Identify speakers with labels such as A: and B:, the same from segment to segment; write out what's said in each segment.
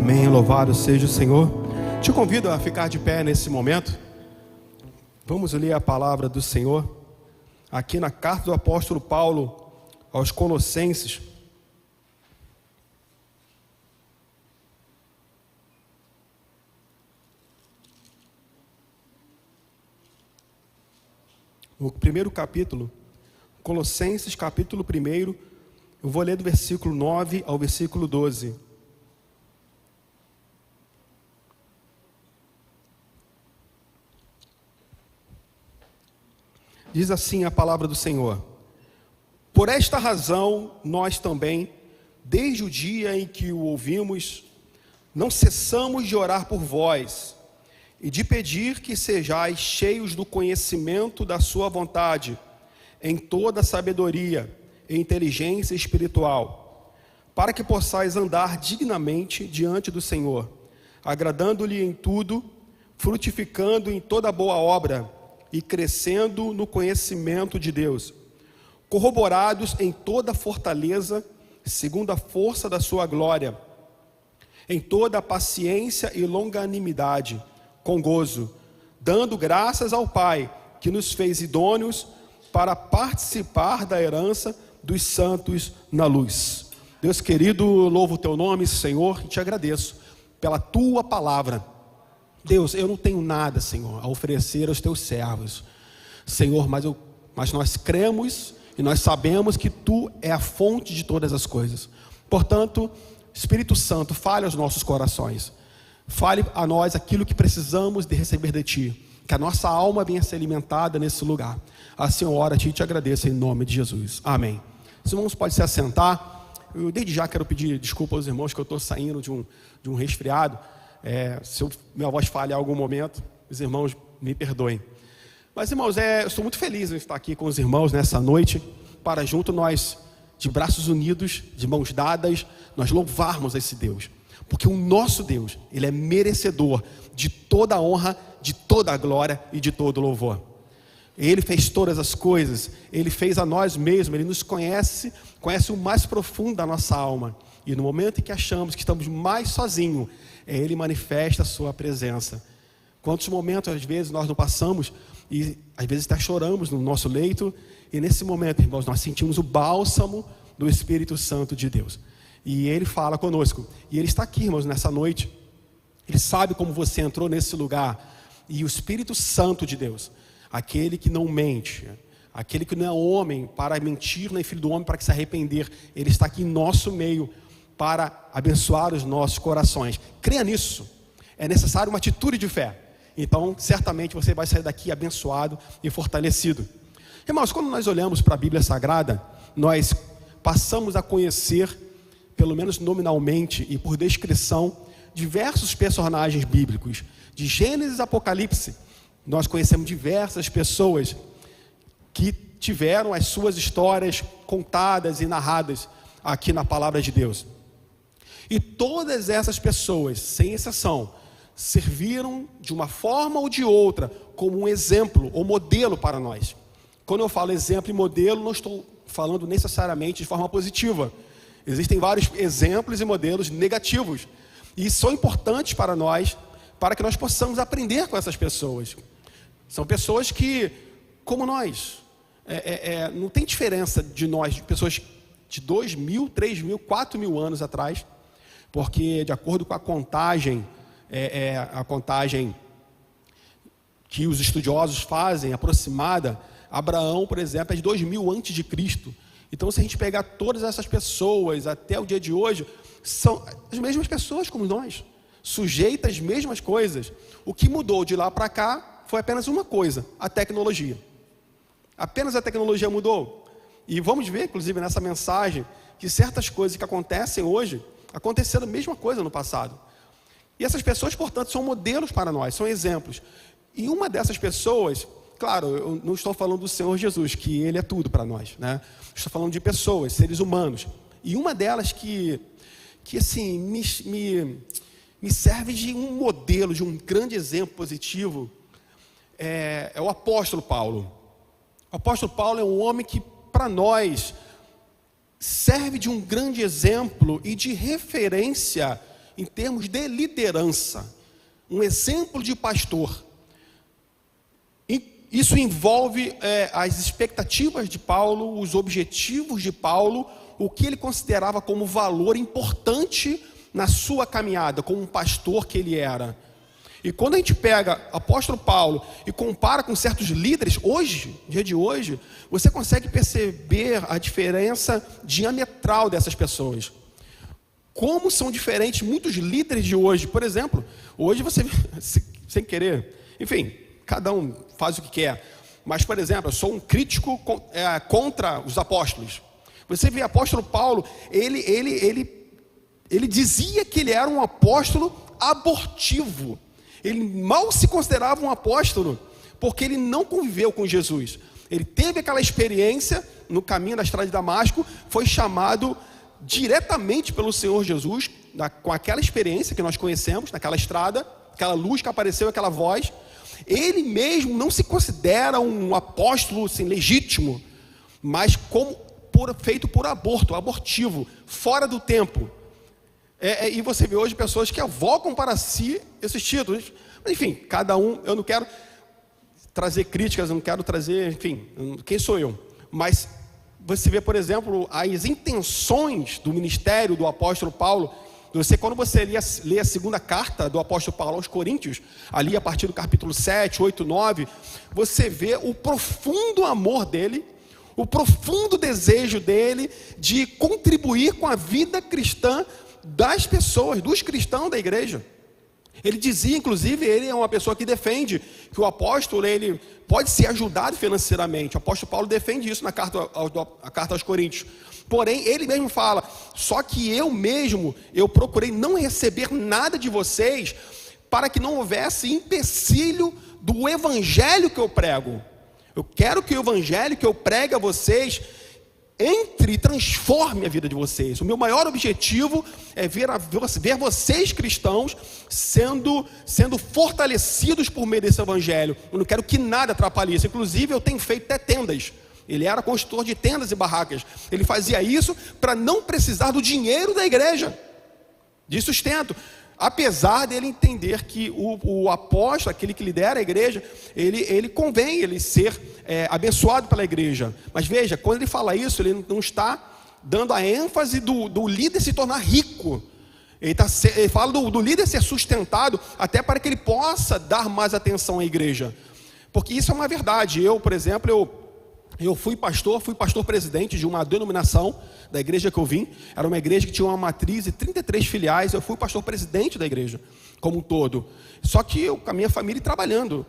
A: Amém, louvado seja o Senhor. Te convido a ficar de pé nesse momento. Vamos ler a palavra do Senhor aqui na carta do apóstolo Paulo aos Colossenses. O primeiro capítulo, Colossenses capítulo 1, eu vou ler do versículo 9 ao versículo 12. Diz assim a palavra do Senhor: por esta razão, nós também, desde o dia em que o ouvimos, não cessamos de orar por vós e de pedir que sejais cheios do conhecimento da sua vontade, em toda sabedoria e inteligência espiritual, para que possais andar dignamente diante do Senhor, agradando-lhe em tudo, frutificando em toda boa obra e crescendo no conhecimento de Deus, corroborados em toda fortaleza, segundo a força da sua glória, em toda paciência e longanimidade, com gozo, dando graças ao Pai, que nos fez idôneos para participar da herança dos santos na luz. Deus querido, louvo o teu nome, Senhor, e te agradeço pela tua palavra. Deus, eu não tenho nada, Senhor, a oferecer aos teus servos, Senhor, mas nós cremos e nós sabemos que tu é a fonte de todas as coisas. Portanto, Espírito Santo, fale aos nossos corações, fale a nós aquilo que precisamos de receber de ti, que a nossa alma venha ser alimentada nesse lugar. Assim eu oro a ti e te agradeço em nome de Jesus. Amém. Os irmãos podem se assentar. Eu desde já quero pedir desculpa aos irmãos que eu estou saindo de um resfriado. Se minha voz falhar em algum momento, os irmãos me perdoem. Mas irmãos, eu estou muito feliz em estar aqui com os irmãos nessa noite, para junto nós, de braços unidos, de mãos dadas, nós louvarmos esse Deus. Porque o nosso Deus, Ele é merecedor de toda a honra, de toda a glória e de todo o louvor. Ele fez todas as coisas, Ele fez a nós mesmos, Ele nos conhece o mais profundo da nossa alma. E no momento em que achamos que estamos mais sozinhos, Ele manifesta a sua presença. Quantos momentos às vezes nós não passamos e às vezes até choramos no nosso leito, e nesse momento, irmãos, nós sentimos o bálsamo do Espírito Santo de Deus. E Ele fala conosco, e Ele está aqui, irmãos, nessa noite. Ele sabe como você entrou nesse lugar. E o Espírito Santo de Deus, aquele que não mente, aquele que não é homem para mentir, nem filho do homem para que se arrepender, Ele está aqui em nosso meio para abençoar os nossos corações. Creia nisso. É necessário uma atitude de fé. Então, certamente você vai sair daqui abençoado e fortalecido. Irmãos, quando nós olhamos para a Bíblia Sagrada, nós passamos a conhecer, pelo menos nominalmente e por descrição, diversos personagens bíblicos. De Gênesis a Apocalipse, nós conhecemos diversas pessoas que tiveram as suas histórias contadas e narradas aqui na palavra de Deus. E todas essas pessoas, sem exceção, serviram de uma forma ou de outra como um exemplo ou modelo para nós. Quando eu falo exemplo e modelo, não estou falando necessariamente de forma positiva. Existem vários exemplos e modelos negativos. E são importantes para nós, para que nós possamos aprender com essas pessoas. São pessoas que, como nós, não tem diferença de nós, de pessoas de 2.000, 3.000, 4.000 anos atrás, porque de acordo com a contagem que os estudiosos fazem, aproximada, Abraão, por exemplo, é de 2.000 antes de Cristo. Então, se a gente pegar todas essas pessoas até o dia de hoje, são as mesmas pessoas como nós, sujeitas às mesmas coisas. O que mudou de lá para cá foi apenas uma coisa: a tecnologia. Apenas a tecnologia mudou. E vamos ver, inclusive, nessa mensagem, que certas coisas que acontecem hoje, aconteceram a mesma coisa no passado. E essas pessoas, portanto, são modelos para nós, são exemplos. E uma dessas pessoas, claro, eu não estou falando do Senhor Jesus, que Ele é tudo para nós, né? Estou falando de pessoas, seres humanos. E uma delas que assim, me serve de um modelo, de um grande exemplo positivo, é o apóstolo Paulo. O apóstolo Paulo é um homem que, para nós, serve de um grande exemplo e de referência em termos de liderança, um exemplo de pastor. Isso envolve as expectativas de Paulo, os objetivos de Paulo, o que ele considerava como valor importante na sua caminhada, como um pastor que ele era. E quando a gente pega o apóstolo Paulo e compara com certos líderes, hoje, dia de hoje, você consegue perceber a diferença diametral dessas pessoas. Como são diferentes muitos líderes de hoje. Por exemplo, hoje você, sem querer, enfim, cada um faz o que quer. Mas, por exemplo, eu sou um crítico contra os apóstolos. Você vê o apóstolo Paulo, ele dizia que ele era um apóstolo abortivo. Ele mal se considerava um apóstolo, porque ele não conviveu com Jesus. Ele teve aquela experiência no caminho da estrada de Damasco, foi chamado diretamente pelo Senhor Jesus, com aquela experiência que nós conhecemos, naquela estrada, aquela luz que apareceu, aquela voz. Ele mesmo não se considera um apóstolo assim, legítimo, mas feito por abortivo, fora do tempo. E você vê hoje pessoas que avocam para si esses títulos. Mas, enfim, cada um, eu não quero trazer críticas, eu não quero trazer, enfim, quem sou eu? Mas você vê, por exemplo, as intenções do ministério do apóstolo Paulo. Quando você lê a segunda carta do apóstolo Paulo aos Coríntios, ali a partir do capítulo 7, 8, 9, você vê o profundo amor dele, o profundo desejo dele de contribuir com a vida cristã das pessoas, dos cristãos da igreja. Ele dizia, inclusive, ele é uma pessoa que defende que o apóstolo, ele pode ser ajudado financeiramente. O apóstolo Paulo defende isso na carta aos Coríntios. Porém, ele mesmo fala, só que eu procurei não receber nada de vocês, para que não houvesse empecilho do evangelho que eu prego. Eu quero que o evangelho que eu pregue a vocês entre e transforme a vida de vocês. O meu maior objetivo é ver vocês cristãos sendo fortalecidos por meio desse evangelho. Eu não quero que nada atrapalhe isso. Inclusive eu tenho feito até tendas. Ele era construtor de tendas e barracas. Ele fazia isso para não precisar do dinheiro da igreja, de sustento. Apesar dele entender que o apóstolo, aquele que lidera a igreja, ele convém ele ser abençoado pela igreja. Mas veja, quando ele fala isso, ele não está dando a ênfase do líder se tornar rico. Ele fala do líder ser sustentado, até para que ele possa dar mais atenção à igreja. Porque isso é uma verdade. Eu, por exemplo, eu fui pastor presidente de uma denominação da igreja que eu vim. Era uma igreja que tinha uma matriz e 33 filiais. Eu fui pastor presidente da igreja como um todo. Só que eu, com a minha família, trabalhando.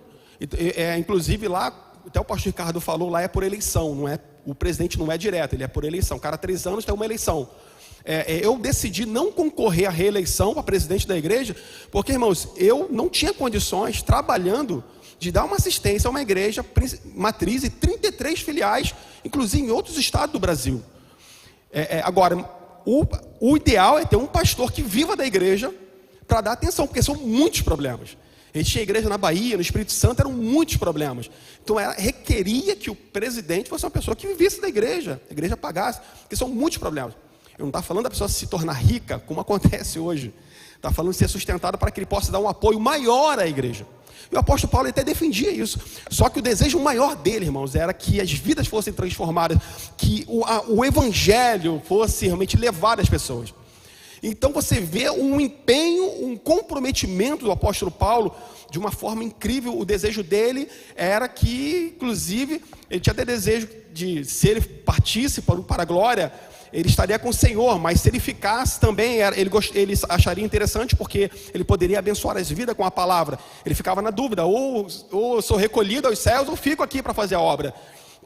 A: Inclusive lá, até o pastor Ricardo falou, lá é por eleição. O presidente não é direto, ele é por eleição. Cada 3 anos tem uma eleição. Eu decidi não concorrer à reeleição para presidente da igreja, porque, irmãos, eu não tinha condições, trabalhando, de dar uma assistência a uma igreja matriz e 33 filiais, inclusive em outros estados do Brasil. Agora, o ideal é ter um pastor que viva da igreja para dar atenção, porque são muitos problemas. A gente tinha igreja na Bahia, no Espírito Santo, eram muitos problemas. Então, requeria que o presidente fosse uma pessoa que vivesse da igreja, a igreja pagasse, porque são muitos problemas. Eu não estou falando da pessoa se tornar rica, como acontece hoje. Está falando de ser sustentado para que ele possa dar um apoio maior à igreja. E o apóstolo Paulo até defendia isso. Só que o desejo maior dele, irmãos, era que as vidas fossem transformadas, que o evangelho fosse realmente levado às pessoas. Então você vê um empenho, um comprometimento do apóstolo Paulo de uma forma incrível. O desejo dele era que, inclusive, ele tinha até desejo de, se ele partisse para a glória, ele estaria com o Senhor, mas se ele ficasse também, ele acharia interessante, porque ele poderia abençoar as vidas com a palavra. Ele ficava na dúvida, ou sou recolhido aos céus, ou fico aqui para fazer a obra.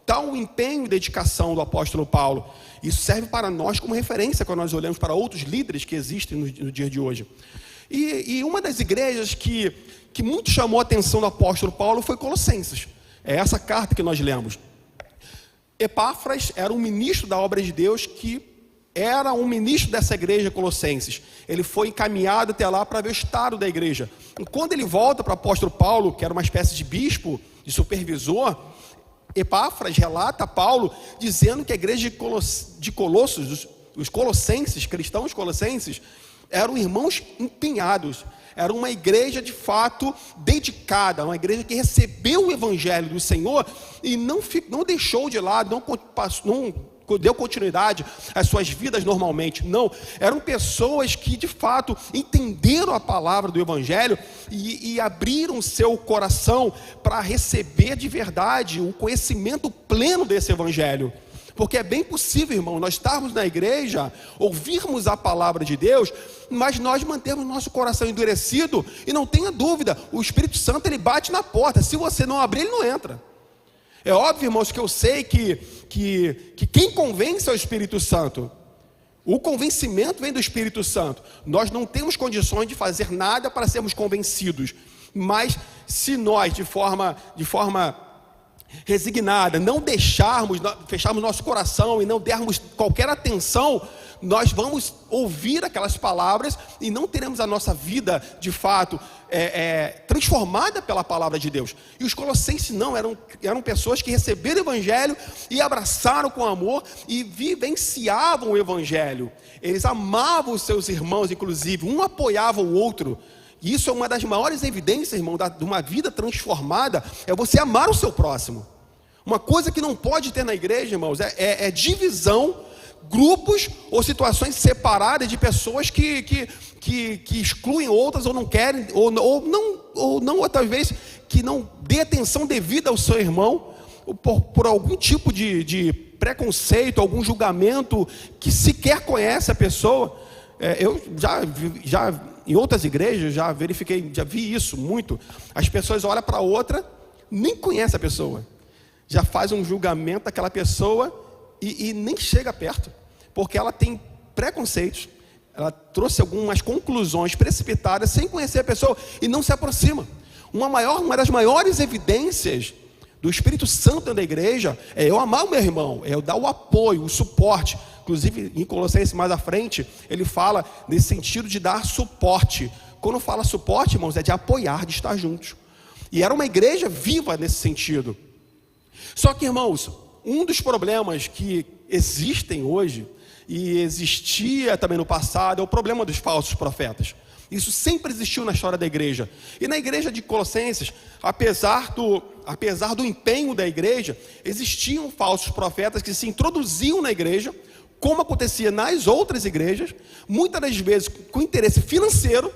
A: Tal o empenho e dedicação do apóstolo Paulo. Isso serve para nós como referência, quando nós olhamos para outros líderes que existem no dia de hoje. E uma das igrejas que muito chamou a atenção do apóstolo Paulo foi Colossenses. É essa carta que nós lemos. Epáfras era um ministro da obra de Deus, que era um ministro dessa igreja Colossenses. Ele foi encaminhado até lá para ver o estado da igreja. E quando ele volta para o apóstolo Paulo, que era uma espécie de bispo, de supervisor, Epáfras relata a Paulo dizendo que a igreja de Colossos, os colossenses, cristãos colossenses, eram irmãos empenhados. Era uma igreja de fato dedicada, uma igreja que recebeu o evangelho do Senhor e não deixou de lado, não deu continuidade às suas vidas normalmente. Não, eram pessoas que de fato entenderam a palavra do evangelho e abriram seu coração para receber de verdade o conhecimento pleno desse evangelho. Porque é bem possível, irmão, nós estarmos na igreja, ouvirmos a palavra de Deus, mas nós mantemos nosso coração endurecido, e não tenha dúvida, o Espírito Santo ele bate na porta. Se você não abrir, ele não entra. É óbvio, irmãos, que eu sei que quem convence é o Espírito Santo. O convencimento vem do Espírito Santo. Nós não temos condições de fazer nada para sermos convencidos, mas se nós de forma resignada, não fecharmos nosso coração e não dermos qualquer atenção, nós vamos ouvir aquelas palavras e não teremos a nossa vida de fato transformada pela palavra de Deus. E os colossenses não, eram pessoas que receberam o evangelho e abraçaram com amor e vivenciavam o evangelho. Eles amavam os seus irmãos, inclusive, um apoiava o outro. E isso é uma das maiores evidências, irmão, de uma vida transformada, é você amar o seu próximo. Uma coisa que não pode ter na igreja, irmãos, é divisão, grupos ou situações separadas de pessoas que excluem outras ou não querem, ou não, talvez, que não dê atenção devida ao seu irmão, por algum tipo de preconceito, algum julgamento, que sequer conhece a pessoa. Eu já em outras igrejas, já vi isso muito. As pessoas olham para outra, nem conhece a pessoa, já faz um julgamento daquela pessoa e nem chega perto, porque ela tem preconceitos, ela trouxe algumas conclusões precipitadas sem conhecer a pessoa e não se aproxima. Uma das maiores evidências do Espírito Santo da igreja é eu amar o meu irmão, é eu dar o apoio, o suporte. Inclusive em Colossenses mais à frente, ele fala nesse sentido de dar suporte. Quando fala suporte, irmãos, é de apoiar, de estar juntos. E era uma igreja viva nesse sentido. Só que, irmãos, um dos problemas que existem hoje, e existia também no passado, é o problema dos falsos profetas. Isso sempre existiu na história da igreja. E na igreja de Colossenses, apesar do empenho da igreja, existiam falsos profetas que se introduziam na igreja, como acontecia nas outras igrejas, muitas das vezes com interesse financeiro,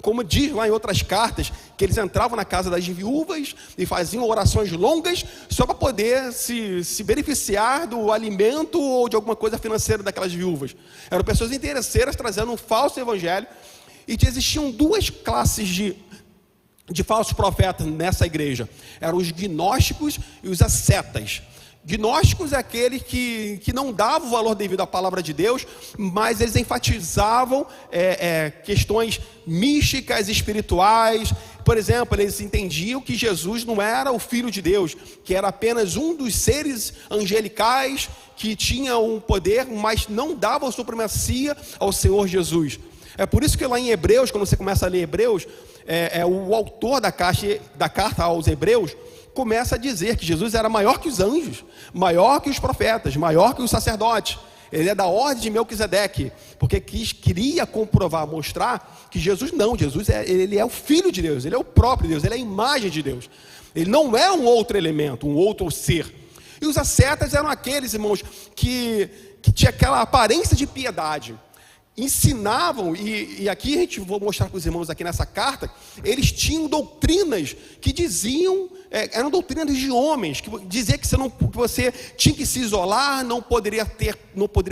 A: como diz lá em outras cartas, que eles entravam na casa das viúvas e faziam orações longas só para poder se beneficiar do alimento ou de alguma coisa financeira daquelas viúvas. Eram pessoas interesseiras trazendo um falso evangelho, e existiam duas classes de falsos profetas nessa igreja. Eram os gnósticos e os ascetas. Gnósticos é aqueles que não davam o valor devido à palavra de Deus, mas eles enfatizavam questões místicas, espirituais. Por exemplo, eles entendiam que Jesus não era o Filho de Deus, que era apenas um dos seres angelicais que tinha um poder, mas não dava supremacia ao Senhor Jesus. É por isso que lá em Hebreus, quando você começa a ler Hebreus, o autor da carta aos Hebreus começa a dizer que Jesus era maior que os anjos, maior que os profetas, maior que os sacerdotes. Ele é da ordem de Melquisedeque, porque queria comprovar, mostrar que Jesus ele é o Filho de Deus, ele é o próprio Deus, ele é a imagem de Deus. Ele não é um outro elemento, um outro ser. E os ascetas eram aqueles, irmãos, que tinha aquela aparência de piedade. Ensinavam, e aqui vou mostrar para os irmãos aqui nessa carta, eles tinham doutrinas que diziam, eram doutrinas de homens, que dizia que você tinha que se isolar, não poderia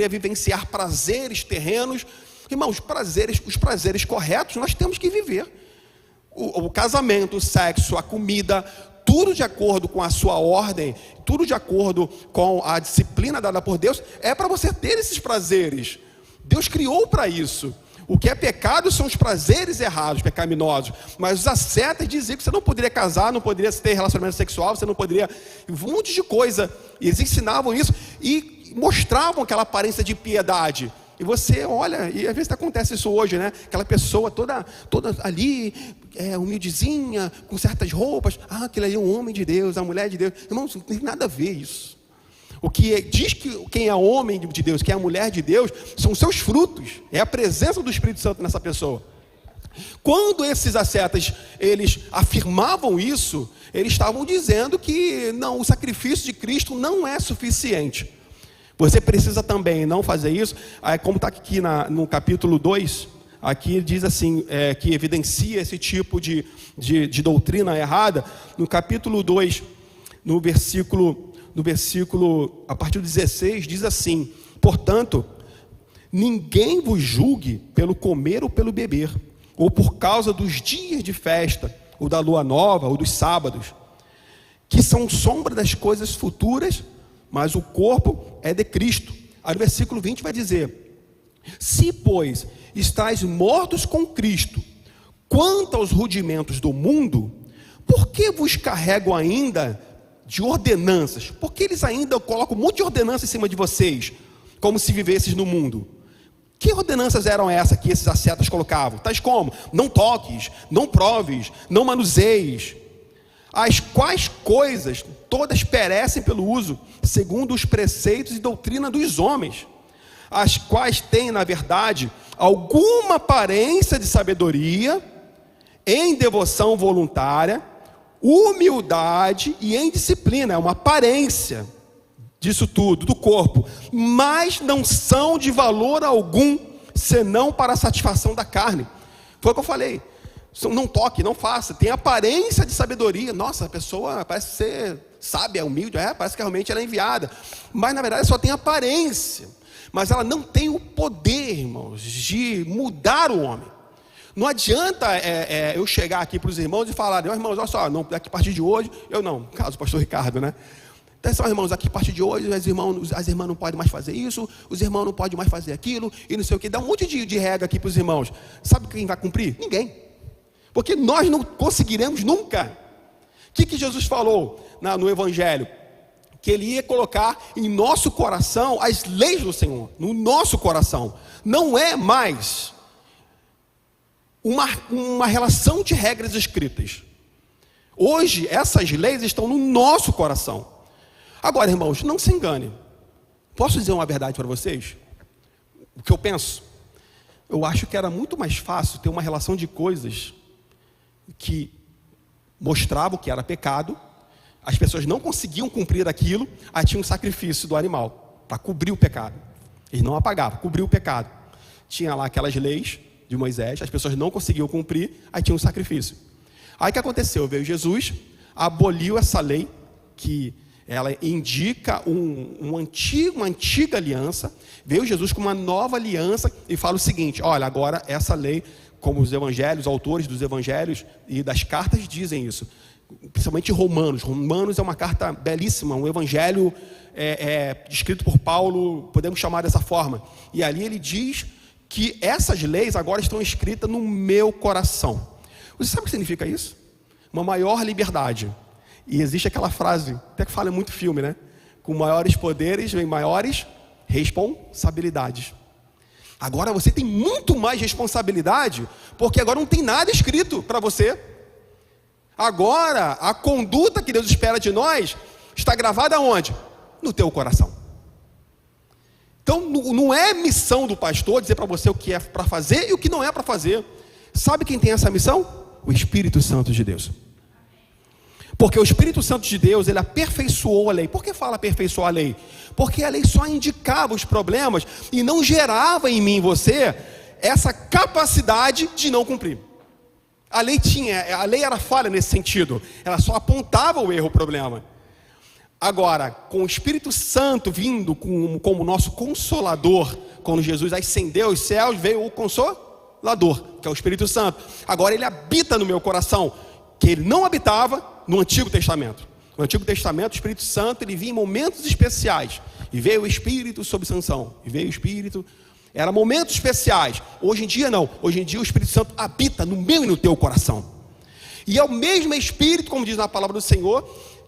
A: vivenciar prazeres terrenos. Irmãos, os prazeres corretos nós temos que viver. O casamento, o sexo, a comida, tudo de acordo com a sua ordem, tudo de acordo com a disciplina dada por Deus, é para você ter esses prazeres. Deus criou para isso. O que é pecado são os prazeres errados, pecaminosos. Mas os ascetas diziam que você não poderia casar, não poderia ter relacionamento sexual, você não poderia... um monte de coisa. E eles ensinavam isso e mostravam aquela aparência de piedade. E você olha, e às vezes acontece isso hoje, né? Aquela pessoa toda ali, humildezinha, com certas roupas. Aquele ali é um homem de Deus, a mulher de Deus. Irmãos, não tem nada a ver isso. O que diz que quem é homem de Deus, quem é mulher de Deus, são os seus frutos, é a presença do Espírito Santo nessa pessoa. Quando esses ascetas, eles afirmavam isso, eles estavam dizendo que não, o sacrifício de Cristo não é suficiente. Você precisa também não fazer isso, como está aqui no capítulo 2, aqui diz assim, que evidencia esse tipo de doutrina errada. No capítulo 2, no versículo, a partir do 16, diz assim: portanto, ninguém vos julgue pelo comer ou pelo beber, ou por causa dos dias de festa, ou da lua nova, ou dos sábados, que são sombra das coisas futuras, mas o corpo é de Cristo. Aí no versículo 20 vai dizer: se, pois, estáis mortos com Cristo, quanto aos rudimentos do mundo, por que vos carrego ainda de ordenanças? Porque eles ainda colocam um monte de ordenanças em cima de vocês, como se vivesses no mundo. Que ordenanças eram essas que esses ascetas colocavam? Tais como: não toques, não proves, não manuseis. As quais coisas todas perecem pelo uso, segundo os preceitos e doutrina dos homens, as quais têm, na verdade, alguma aparência de sabedoria, em devoção voluntária, humildade e em disciplina. É uma aparência disso tudo, do corpo, mas não são de valor algum, senão para a satisfação da carne. Foi o que eu falei. Não toque, não faça. Tem aparência de sabedoria. Nossa, a pessoa parece ser sábia, humilde, parece que realmente ela é enviada, mas na verdade só tem aparência, mas ela não tem o poder, irmãos, de mudar o homem. Não adianta eu chegar aqui para os irmãos e falar: irmãos, olha só, não, daqui a partir de hoje, eu não, no caso do pastor Ricardo, né? Atenção, irmãos, aqui a partir de hoje as irmãs não podem mais fazer isso, os irmãos não podem mais fazer aquilo, e não sei o que. Dá um monte de regra aqui para os irmãos. Sabe quem vai cumprir? Ninguém. Porque nós não conseguiremos nunca. O que Jesus falou no Evangelho? Que Ele ia colocar em nosso coração as leis do Senhor, no nosso coração. Não é mais uma relação de regras escritas. Hoje essas leis estão no nosso coração. Agora, irmãos, não se engane. Posso dizer uma verdade para vocês? O que eu penso? Eu acho que era muito mais fácil ter uma relação de coisas que mostravam que era pecado, as pessoas não conseguiam cumprir aquilo, aí tinha um sacrifício do animal para cobrir o pecado. Eles não apagavam, cobriu o pecado. Tinha lá aquelas leis de Moisés, as pessoas não conseguiam cumprir, aí tinha um sacrifício. Aí o que aconteceu? Veio Jesus, aboliu essa lei, que ela indica uma antiga aliança. Veio Jesus com uma nova aliança e fala o seguinte: olha, agora essa lei, como os evangelhos, autores dos evangelhos e das cartas dizem isso, principalmente Romanos. Romanos é uma carta belíssima, um evangelho escrito por Paulo, podemos chamar dessa forma. E ali ele diz que essas leis agora estão escritas no meu coração. Você sabe o que significa isso? Uma maior liberdade. E existe aquela frase, até que fala em muito filme, né? Com maiores poderes vem maiores responsabilidades. Agora você tem muito mais responsabilidade, porque agora não tem nada escrito para você. Agora a conduta que Deus espera de nós está gravada onde? No teu coração. Então não é missão do pastor dizer para você o que é para fazer e o que não é para fazer. Sabe quem tem essa missão? O Espírito Santo de Deus. Porque o Espírito Santo de Deus, ele aperfeiçoou a lei. Por que fala aperfeiçoar a lei? Porque a lei só indicava os problemas e não gerava em mim e você essa capacidade de não cumprir. A lei era falha nesse sentido. Ela só apontava o erro, o problema. Agora, com o Espírito Santo vindo como nosso consolador, quando Jesus ascendeu aos céus, veio o Consolador, que é o Espírito Santo. Agora ele habita no meu coração, que ele não habitava no Antigo Testamento. No Antigo Testamento, o Espírito Santo, ele vinha em momentos especiais. E veio o Espírito sobre Sansão. E veio o Espírito... Eram momentos especiais. Hoje em dia não. Hoje em dia o Espírito Santo habita no meu e no teu coração. E é o mesmo Espírito, como diz na palavra do Senhor,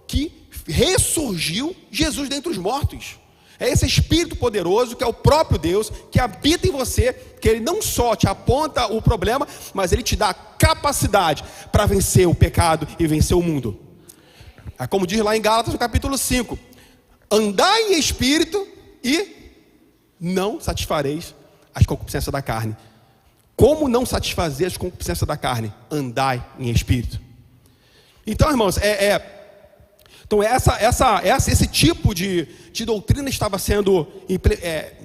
A: que ressurgiu Jesus dentre os mortos. É esse Espírito poderoso, que é o próprio Deus, que habita em você, que ele não só te aponta o problema, mas ele te dá a capacidade para vencer o pecado e vencer o mundo. É como diz lá em Gálatas, no capítulo 5, andai em espírito e não satisfareis as concupiscências da carne. Como não satisfazer as concupiscências da carne? Andai em espírito. Então, irmãos, esse tipo de doutrina estava sendo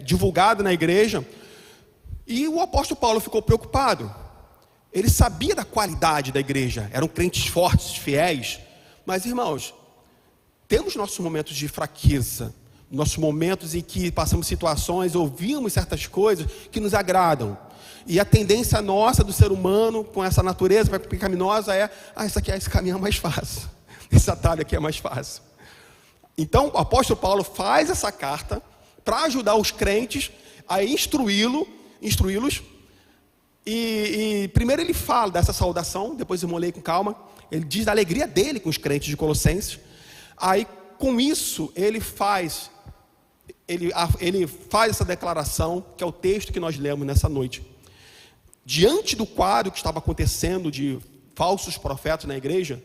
A: divulgada na igreja, e o apóstolo Paulo ficou preocupado. Ele sabia da qualidade da igreja, eram crentes fortes, fiéis, mas, irmãos, temos nossos momentos de fraqueza, nossos momentos em que passamos situações, ouvimos certas coisas que nos agradam, e a tendência nossa do ser humano, com essa natureza pecaminosa, esse caminho é mais fácil, esse atalho aqui é mais fácil. Então o apóstolo Paulo faz essa carta para ajudar os crentes a instruí-los, e primeiro ele fala dessa saudação, depois eu molhei com calma, ele diz da alegria dele com os crentes de Colossenses. Aí com isso ele faz essa declaração, que é o texto que nós lemos nessa noite. Diante do quadro que estava acontecendo de falsos profetas na igreja,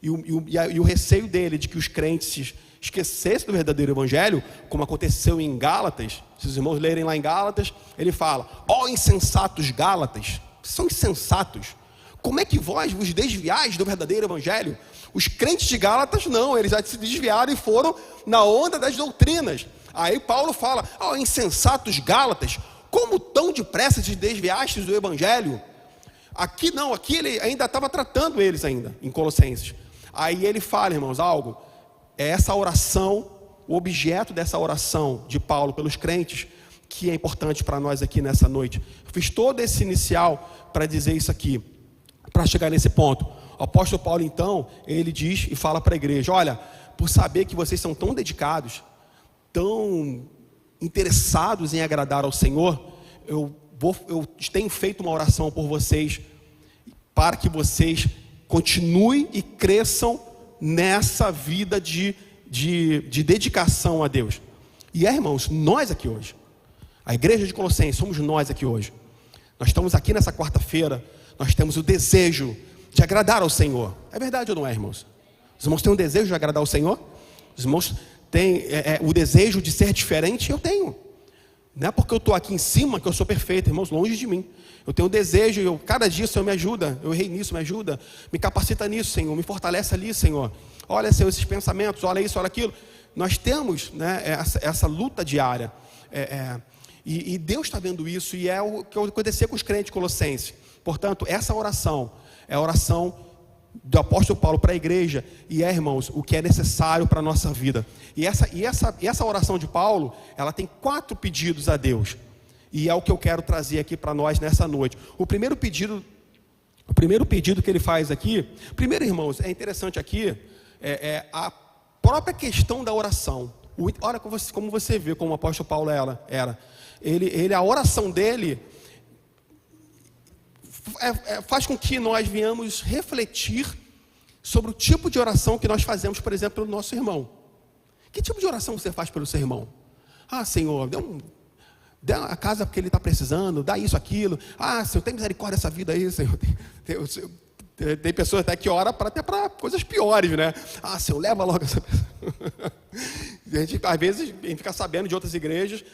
A: e o receio dele de que os crentes esquecessem do verdadeiro evangelho, como aconteceu em Gálatas, se os irmãos lerem lá em Gálatas, ele fala: ó insensatos Gálatas, são insensatos, como é que vós vos desviais do verdadeiro evangelho? Os crentes de Gálatas não, eles já se desviaram e foram na onda das doutrinas. Aí Paulo fala: ó insensatos Gálatas, como tão depressa te desviastes do evangelho? Aqui não, aqui ele ainda estava tratando eles ainda, em Colossenses. Aí ele fala, irmãos, algo, é essa oração, o objeto dessa oração de Paulo pelos crentes, que é importante para nós aqui nessa noite. Eu fiz todo esse inicial para dizer isso aqui, para chegar nesse ponto. O apóstolo Paulo então, ele diz e fala para a igreja: olha, por saber que vocês são tão dedicados, tão interessados em agradar ao Senhor, eu tenho feito uma oração por vocês, para que vocês continuem e cresçam nessa vida de dedicação a Deus. E irmãos, nós aqui hoje, a igreja de Colossenses, somos nós aqui hoje. Nós estamos aqui nessa quarta-feira, nós temos o desejo de agradar ao Senhor. É verdade ou não é, irmãos? Os irmãos têm um desejo de agradar ao Senhor? Os irmãos têm o desejo de ser diferente? Eu tenho. Não é porque eu estou aqui em cima que eu sou perfeito, irmãos, longe de mim. Eu tenho um desejo, cada dia o Senhor me ajuda, eu errei nisso, me ajuda, me capacita nisso, Senhor, me fortalece ali, Senhor. Olha, Senhor, esses pensamentos, olha isso, olha aquilo. Nós temos, né, essa luta diária, e Deus está vendo isso, e é o que aconteceu com os crentes colossenses. Portanto, essa oração é a oração do apóstolo Paulo para a igreja, e irmãos, o que é necessário para a nossa vida. E essa oração de Paulo, ela tem 4 pedidos a Deus, e é o que eu quero trazer aqui para nós nessa noite. O primeiro pedido que ele faz aqui, primeiro, irmãos, é interessante aqui, a própria questão da oração. Olha como você vê como o apóstolo Paulo era. A oração dele faz com que nós venhamos refletir sobre o tipo de oração que nós fazemos, por exemplo, pelo nosso irmão. Que tipo de oração você faz pelo seu irmão? Ah, Senhor, dê a casa porque ele está precisando, dá isso, aquilo. Ah, Senhor, tem misericórdia dessa vida aí, Senhor. Tem pessoas até que oram até para coisas piores, né? Ah, Senhor, leva logo essa pessoa. Às vezes, a gente fica sabendo de outras igrejas,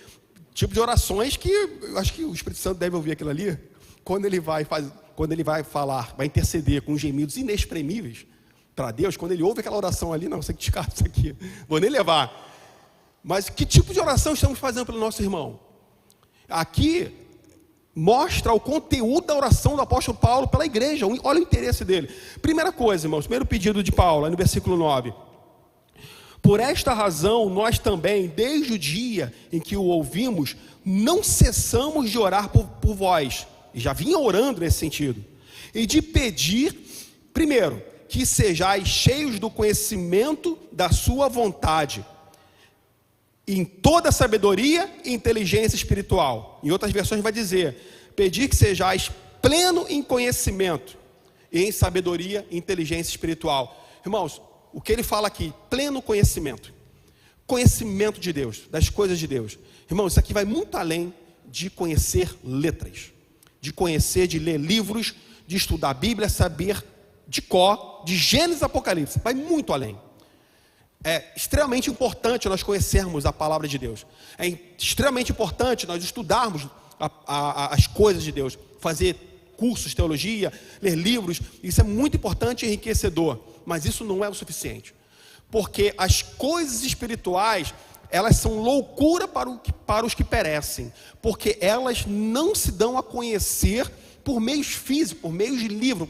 A: tipo de orações que eu acho que o Espírito Santo deve ouvir aquilo ali. Quando ele vai falar, vai interceder com gemidos inexprimíveis para Deus, quando ele ouve aquela oração ali, não, você que descarta isso aqui, vou nem levar. Mas que tipo de oração estamos fazendo pelo nosso irmão? Aqui mostra o conteúdo da oração do apóstolo Paulo pela igreja. Olha o interesse dele. Primeira coisa, irmãos, primeiro pedido de Paulo, no versículo 9. Por esta razão, nós também, desde o dia em que o ouvimos, não cessamos de orar por vós. E já vinha orando nesse sentido. E de pedir, primeiro, que sejais cheios do conhecimento da sua vontade, em toda sabedoria e inteligência espiritual. Em outras versões vai dizer, pedir que sejais pleno em conhecimento, e em sabedoria e inteligência espiritual. Irmãos, o que ele fala aqui, pleno conhecimento. Conhecimento de Deus, das coisas de Deus. Irmãos, isso aqui vai muito além de conhecer letras, de conhecer, de ler livros, de estudar a Bíblia, saber de cor, de Gênesis e Apocalipse. Vai muito além. É extremamente importante nós conhecermos a palavra de Deus. É extremamente importante nós estudarmos as coisas de Deus, fazer cursos de teologia, ler livros. Isso é muito importante e enriquecedor, mas isso não é o suficiente. Porque as coisas espirituais, elas são loucura para os que perecem, porque elas não se dão a conhecer por meios físicos, por meios de livro,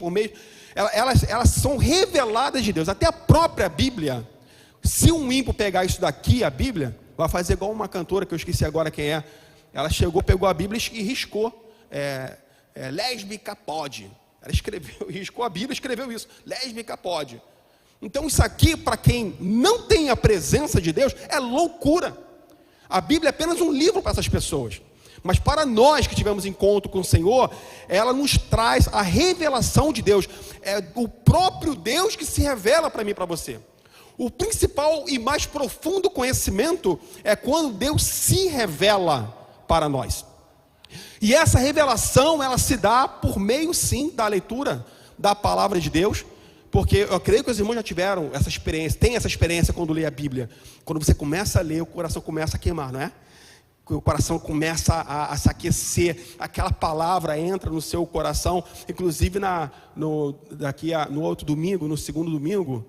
A: elas são reveladas de Deus. Até a própria Bíblia, se um ímpio pegar isso daqui, a Bíblia, vai fazer igual uma cantora, que eu esqueci agora quem é. Ela chegou, pegou a Bíblia e riscou, lésbica pode. Ela escreveu, riscou a Bíblia e escreveu isso, lésbica pode. Então isso aqui, para quem não tem a presença de Deus, é loucura. A Bíblia é apenas um livro para essas pessoas. Mas para nós que tivemos encontro com o Senhor, ela nos traz a revelação de Deus. É o próprio Deus que se revela para mim e para você. O principal e mais profundo conhecimento é quando Deus se revela para nós. E essa revelação, ela se dá por meio, sim, da leitura da palavra de Deus. Porque eu creio que os irmãos já tiveram essa experiência, tem essa experiência quando lê a Bíblia. Quando você começa a ler, o coração começa a queimar, não é? O coração começa a se aquecer, aquela palavra entra no seu coração. Inclusive no outro domingo, no segundo domingo,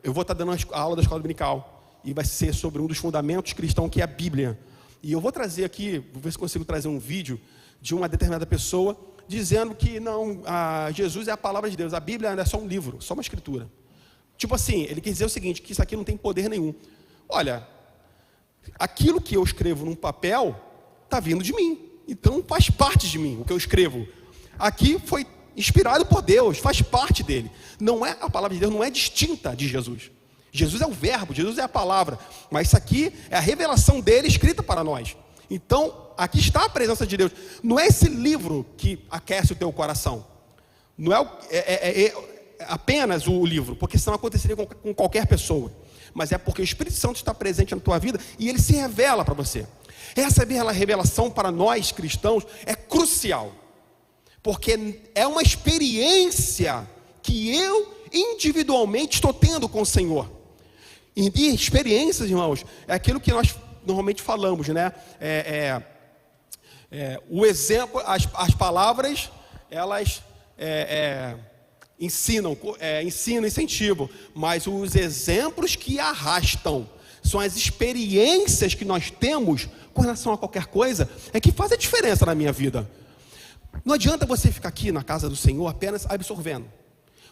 A: eu vou estar dando a aula da escola dominical, e vai ser sobre um dos fundamentos cristãos, que é a Bíblia. E eu vou trazer aqui, vou ver se consigo trazer um vídeo de uma determinada pessoa dizendo que não, Jesus é a palavra de Deus, a Bíblia é só um livro, só uma escritura. Tipo assim, ele quer dizer o seguinte, que isso aqui não tem poder nenhum. Olha, aquilo que eu escrevo num papel está vindo de mim, então faz parte de mim o que eu escrevo. Aqui foi inspirado por Deus, faz parte dele. Não é, a palavra de Deus não é distinta de Jesus. Jesus é o verbo, Jesus é a palavra, mas isso aqui é a revelação dele escrita para nós. Então, aqui está a presença de Deus. Não é esse livro que aquece o teu coração. Não é apenas o livro, porque senão aconteceria com qualquer pessoa. Mas é porque o Espírito Santo está presente na tua vida e ele se revela para você. Essa revelação para nós cristãos é crucial. Porque é uma experiência que eu individualmente estou tendo com o Senhor. E experiências, irmãos, é aquilo que nós normalmente falamos, né? O exemplo, as palavras, elas ensinam, incentivam, mas os exemplos que arrastam são as experiências que nós temos com relação a qualquer coisa, que faz a diferença na minha vida. Não adianta você ficar aqui na casa do Senhor apenas absorvendo.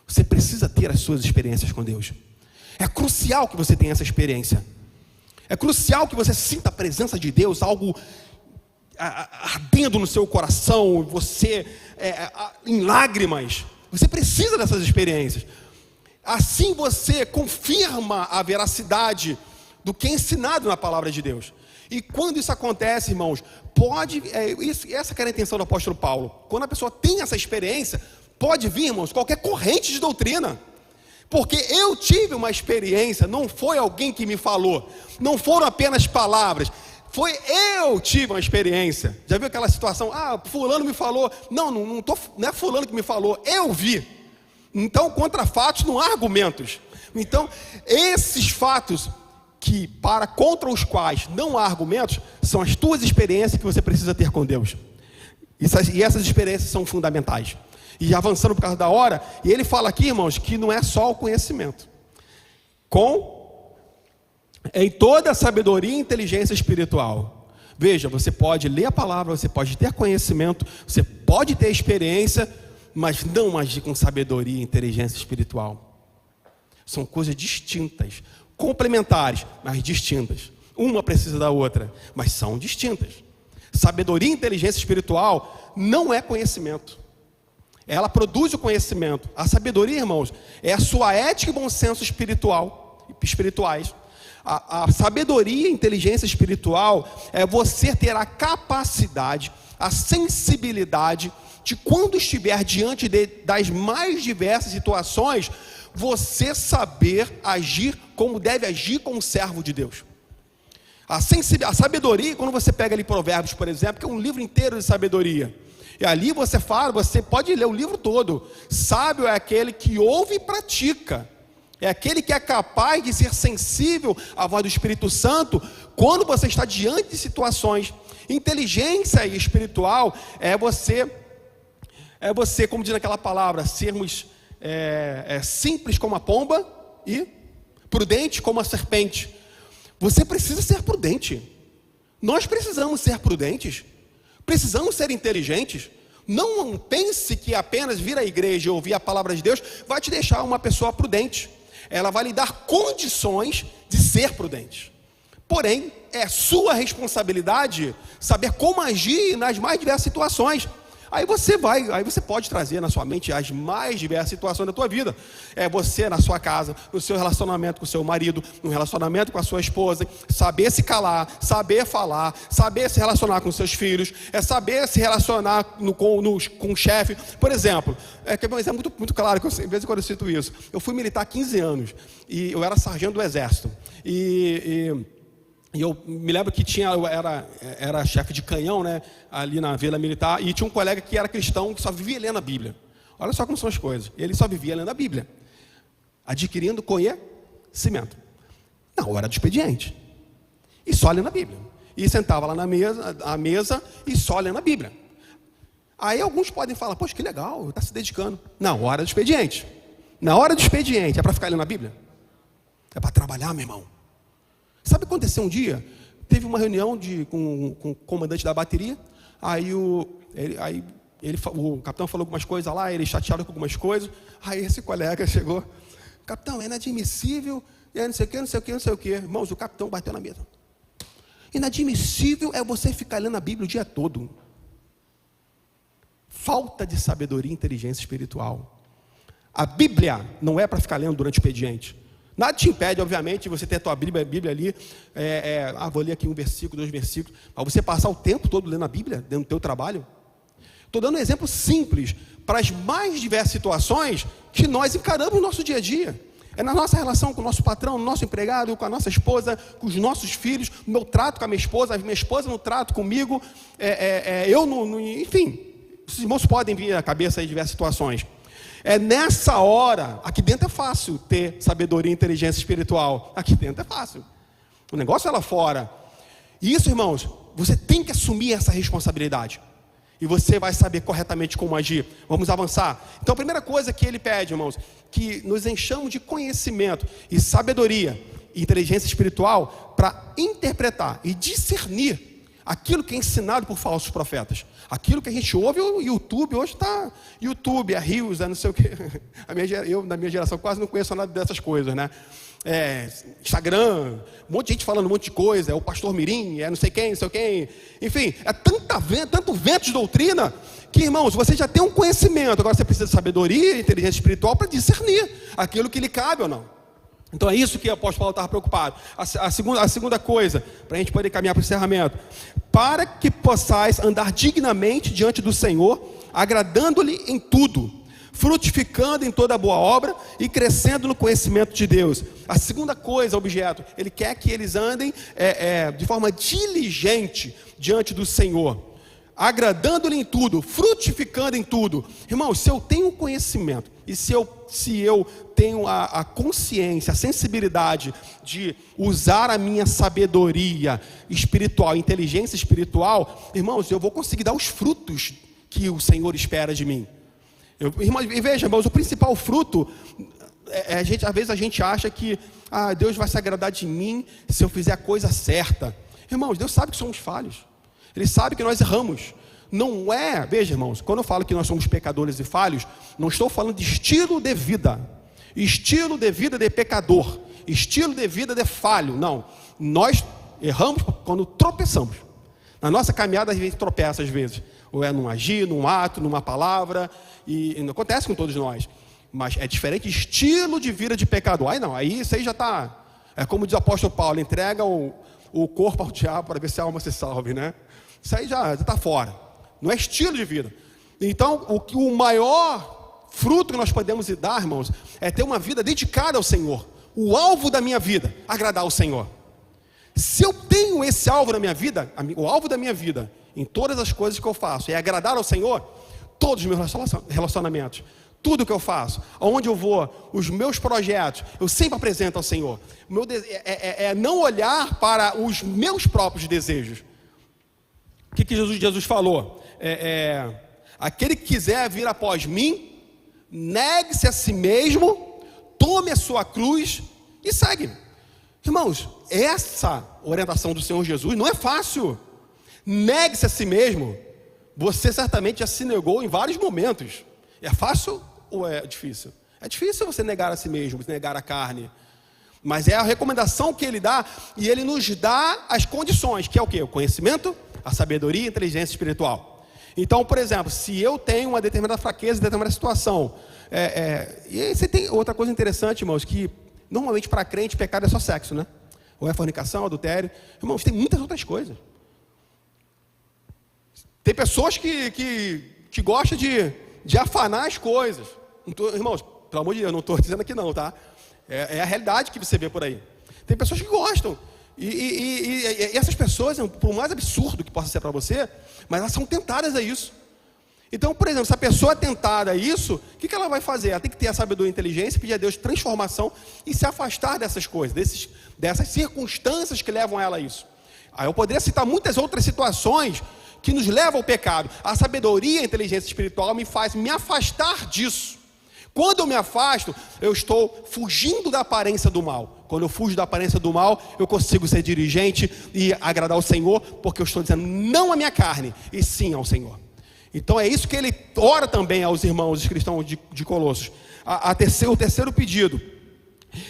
A: Você precisa ter as suas experiências com Deus. É crucial que você tenha essa experiência. É crucial que você sinta a presença de Deus, algo ardendo no seu coração, você em lágrimas. Você precisa dessas experiências. Assim você confirma a veracidade do que é ensinado na palavra de Deus. E quando isso acontece, irmãos, essa que era a intenção do apóstolo Paulo. Quando a pessoa tem essa experiência, pode vir, irmãos, qualquer corrente de doutrina. Porque eu tive uma experiência, não foi alguém que me falou, não foram apenas palavras, eu tive uma experiência. Já viu aquela situação? Fulano me falou. Não é fulano que me falou, eu vi. Então, contra fatos não há argumentos. Então, esses fatos contra os quais não há argumentos, são as tuas experiências que você precisa ter com Deus. E essas experiências são fundamentais. E avançando por causa da hora, e ele fala aqui, irmãos, que não é só o conhecimento. Em toda a sabedoria e inteligência espiritual. Veja, você pode ler a palavra, você pode ter conhecimento, você pode ter experiência, mas não agir com sabedoria e inteligência espiritual. São coisas distintas, complementares, mas distintas. Uma precisa da outra, mas são distintas. Sabedoria e inteligência espiritual não é conhecimento. Ela produz o conhecimento. A sabedoria, irmãos, é a sua ética e bom senso espirituais. A sabedoria e inteligência espiritual é você ter a capacidade, a sensibilidade de, quando estiver diante das mais diversas situações, você saber agir como deve agir como servo de Deus. A sabedoria, quando você pega ali Provérbios, por exemplo, que é um livro inteiro de sabedoria, e ali você pode ler o livro todo. Sábio é aquele que ouve e pratica. É aquele que é capaz de ser sensível à voz do Espírito Santo quando você está diante de situações. Inteligência espiritual é você, como diz naquela palavra, sermos simples como a pomba e prudente como a serpente. Você precisa ser prudente. Nós precisamos ser prudentes. Precisamos ser inteligentes. Não pense que apenas vir à igreja e ouvir a palavra de Deus vai te deixar uma pessoa prudente. Ela vai lhe dar condições de ser prudente. Porém, é sua responsabilidade saber como agir nas mais diversas situações. Aí você pode trazer na sua mente as mais diversas situações da tua vida. É você na sua casa, no seu relacionamento com o seu marido, no relacionamento com a sua esposa, saber se calar, saber falar, saber se relacionar com seus filhos, saber se relacionar com o chefe. Por exemplo, é muito claro, que de vez em quando eu cito isso. Eu fui militar há 15 anos, e eu era sargento do exército, e eu me lembro que era chefe de canhão, né, ali na Vila Militar, e tinha um colega que era cristão, que só vivia lendo a Bíblia. Olha só como são as coisas. Ele só vivia lendo a Bíblia, adquirindo conhecimento na hora do expediente, e só lendo a Bíblia. E sentava lá na mesa e só lendo a Bíblia. Aí alguns podem falar: poxa, que legal, está se dedicando. Na hora do expediente. Na hora do expediente é para ficar lendo a Bíblia? É para trabalhar, meu irmão. Sabe o que aconteceu um dia? Teve uma reunião com o comandante da bateria. Aí o capitão falou algumas coisas lá, ele chateado com algumas coisas. Aí esse colega chegou: capitão, é inadmissível, não sei o que, não sei o que, não sei o que. Irmãos, o capitão bateu na mesa. Inadmissível é você ficar lendo a Bíblia o dia todo. Falta de sabedoria e inteligência espiritual. A Bíblia não é para ficar lendo durante o expediente. Nada te impede, obviamente, de você ter a tua Bíblia ali, vou ler aqui um versículo, 2 versículos, mas você passar o tempo todo lendo a Bíblia, dentro do teu trabalho. Estou dando um exemplo simples, para as mais diversas situações que nós encaramos no nosso dia a dia. É na nossa relação com o nosso patrão, no nosso empregado, com a nossa esposa, com os nossos filhos, no meu trato com a minha esposa no trato comigo, enfim, os irmãos podem vir à cabeça aí diversas situações. É nessa hora, aqui dentro é fácil ter sabedoria e inteligência espiritual. Aqui dentro é fácil. O negócio é lá fora. E isso, irmãos, você tem que assumir essa responsabilidade. E você vai saber corretamente como agir. Vamos avançar. Então a primeira coisa que ele pede, irmãos, que nos enchamos de conhecimento e sabedoria e inteligência espiritual para interpretar e discernir aquilo que é ensinado por falsos profetas. Aquilo que a gente ouve, o YouTube, hoje está YouTube, a Rios, não sei o que. Eu, na minha geração, quase não conheço nada dessas coisas, né? Instagram, um monte de gente falando um monte de coisa, é o pastor Mirim, não sei quem, não sei quem. Enfim, tanto vento de doutrina, que, irmãos, você já tem um conhecimento, agora você precisa de sabedoria e inteligência espiritual para discernir aquilo que lhe cabe ou não. Então é isso que o apóstolo Paulo estava preocupado. A segunda coisa, para a gente poder caminhar para o encerramento: para que possais andar dignamente diante do Senhor, agradando-lhe em tudo, frutificando em toda boa obra e crescendo no conhecimento de Deus. A segunda coisa, objeto, ele quer que eles andem de forma diligente diante do Senhor, agradando-lhe em tudo, frutificando em tudo. Irmãos, se eu tenho conhecimento e se eu tenho a consciência, a sensibilidade de usar a minha sabedoria espiritual, inteligência espiritual, irmãos, eu vou conseguir dar os frutos que o Senhor espera de mim. E veja, irmãos, o principal fruto, às vezes a gente acha que Deus vai se agradar de mim se eu fizer a coisa certa. Irmãos, Deus sabe que somos falhos. Ele sabe que nós erramos. Não é, veja, irmãos, quando eu falo que nós somos pecadores e falhos, não estou falando de estilo de vida. Estilo de vida de pecador, estilo de vida de falho. Não, nós erramos quando tropeçamos. Na nossa caminhada a gente tropeça às vezes, ou num agir, num ato, numa palavra, e não acontece com todos nós. Mas é diferente estilo de vida de pecador. Aí isso aí já está, como diz o apóstolo Paulo, entrega o corpo ao diabo para ver se a alma se salve, né? Isso aí já está fora. Não é estilo de vida. Então, o maior fruto que nós podemos dar, irmãos, é ter uma vida dedicada ao Senhor. O alvo da minha vida, agradar ao Senhor. Se eu tenho esse alvo na minha vida, o alvo da minha vida, em todas as coisas que eu faço, é agradar ao Senhor, todos os meus relacionamentos, Tudo que eu faço, aonde eu vou, os meus projetos, eu sempre apresento ao Senhor. É não olhar para os meus próprios desejos. O que Jesus falou? Aquele que quiser vir após mim, negue-se a si mesmo, tome a sua cruz e segue. Irmãos, essa orientação do Senhor Jesus não é fácil. Negue-se a si mesmo. Você certamente já se negou em vários momentos. É fácil ou é difícil? É difícil você negar a si mesmo, negar a carne. Mas é a recomendação que ele dá, e ele nos dá as condições, que é o quê? O conhecimento, a sabedoria e a inteligência espiritual. Então, por exemplo, se eu tenho uma determinada fraqueza, determinada situação, e aí você tem outra coisa interessante, irmãos, que normalmente para crente pecado é só sexo, né? Ou é fornicação, adultério. Irmãos, tem muitas outras coisas. Tem pessoas que gostam de afanar as coisas. Irmãos, pelo amor de Deus, não estou dizendo aqui não, tá? É a realidade que você vê por aí. Tem pessoas que gostam. E essas pessoas, por mais absurdo que possa ser para você, mas elas são tentadas a isso. Então, por exemplo, se a pessoa é tentada a isso, o que ela vai fazer? Ela tem que ter a sabedoria e a inteligência, pedir a Deus transformação e se afastar dessas coisas, dessas circunstâncias que levam ela a isso. Aí eu poderia citar muitas outras situações que nos levam ao pecado. A sabedoria e a inteligência espiritual me faz me afastar disso. Quando eu me afasto, eu estou fugindo da aparência do mal. Quando eu fujo da aparência do mal, eu consigo ser dirigente e agradar ao Senhor, porque eu estou dizendo não à minha carne, e sim ao Senhor. Então é isso que ele ora também aos irmãos, os cristãos de Colossos. O terceiro pedido,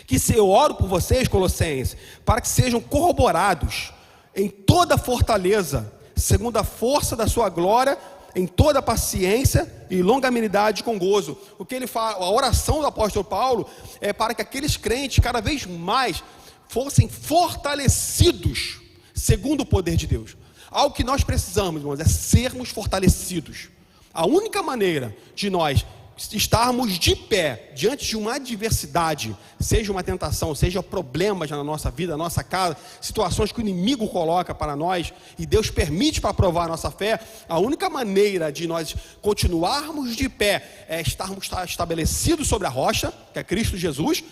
A: que se eu oro por vocês, Colossenses, para que sejam corroborados em toda fortaleza, segundo a força da sua glória, em toda paciência e longanimidade com gozo. O que ele fala, a oração do apóstolo Paulo é para que aqueles crentes cada vez mais fossem fortalecidos segundo o poder de Deus. Algo que nós precisamos, irmãos, é sermos fortalecidos. A única maneira de nós estarmos de pé diante de uma adversidade, seja uma tentação, seja problemas na nossa vida, na nossa casa, situações que o inimigo coloca para nós e Deus permite para provar a nossa fé, a única maneira de nós continuarmos de pé é estarmos estabelecidos sobre a rocha, que é Cristo Jesus,